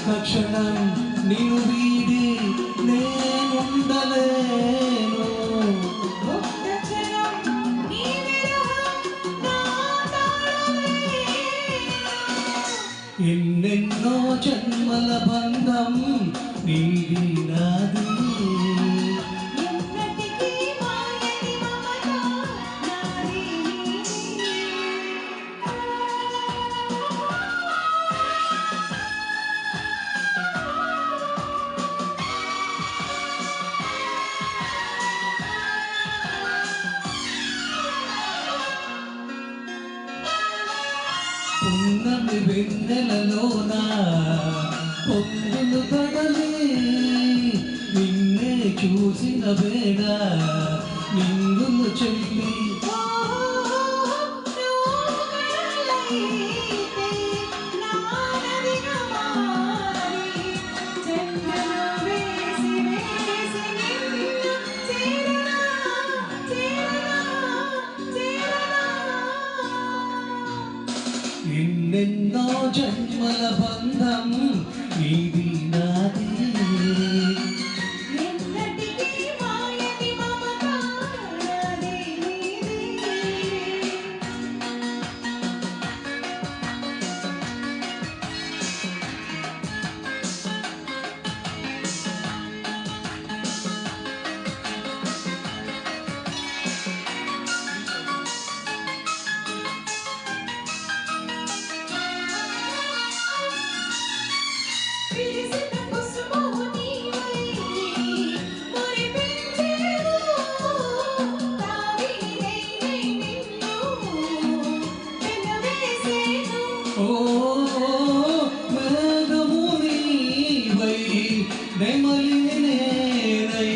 ఒక్క క్షణం నిన్ను వీడి నేనుండలేను. ఒక్క క్షణం నీ విరహం నా తాళలేను. ఎన్నెన్నో జన్మల బంధం నీది నాది. ఎన్నటికీ మాయని మమత నాది నీది. పున్నమి వెన్నెలలోన పొంగులు కడలి నిన్నే చూసిన వేళ నింగులు చెల్లి ఎన్నెన్నో జన్మల బంధం నీది నాది. ఎన్నటికీ మాయని మమత నాది నీది. విరిసిన కుసుమము నీవై మురిపించేను. తావినై నిన్ను వెన్నవేసేను. ఓ మేఘము నీవై నెమలిని నేనై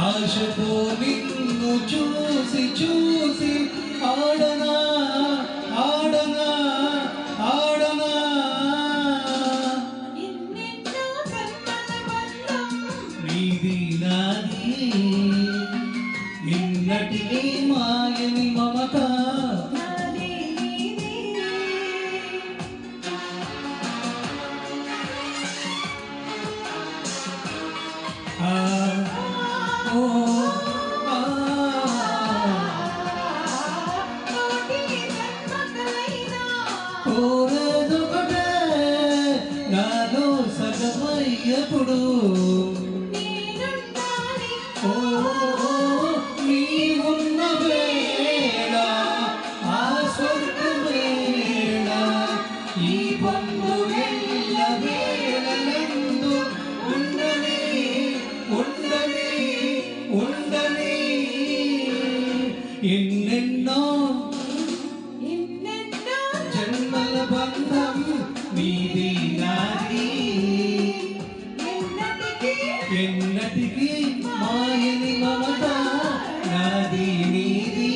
ఆశతో నిన్ను చూసి చూసి ఆడనా ఆడనా ఆడనా. ఎన్నెన్నో జన్మల బంధం నీది నాది. నిన్నటికి మాయని మమత నాది నీది. ఆ ఓ ఆ కోటి జన్మలైనా కోరేదొకటే నాలో సగమయ్యప్పుడు. నేనుండాలి. ఓ నీవున్న వేళ ఆ స్వర్గమేళ ఈ పొందు ఎల్ల వేళలందు ఉండని ఉండని ఉండని. ఎన్నెన్నో ఎన్నెన్నో జన్మల బంధం నీది నాది. ఎన్నటికీ ఎన్నటికీ మాయని మమత నాది నీది.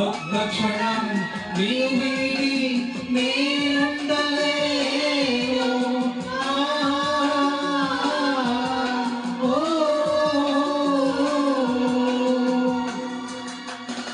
ఒక్క క్షణం నీవు వీడి నేనుండలే.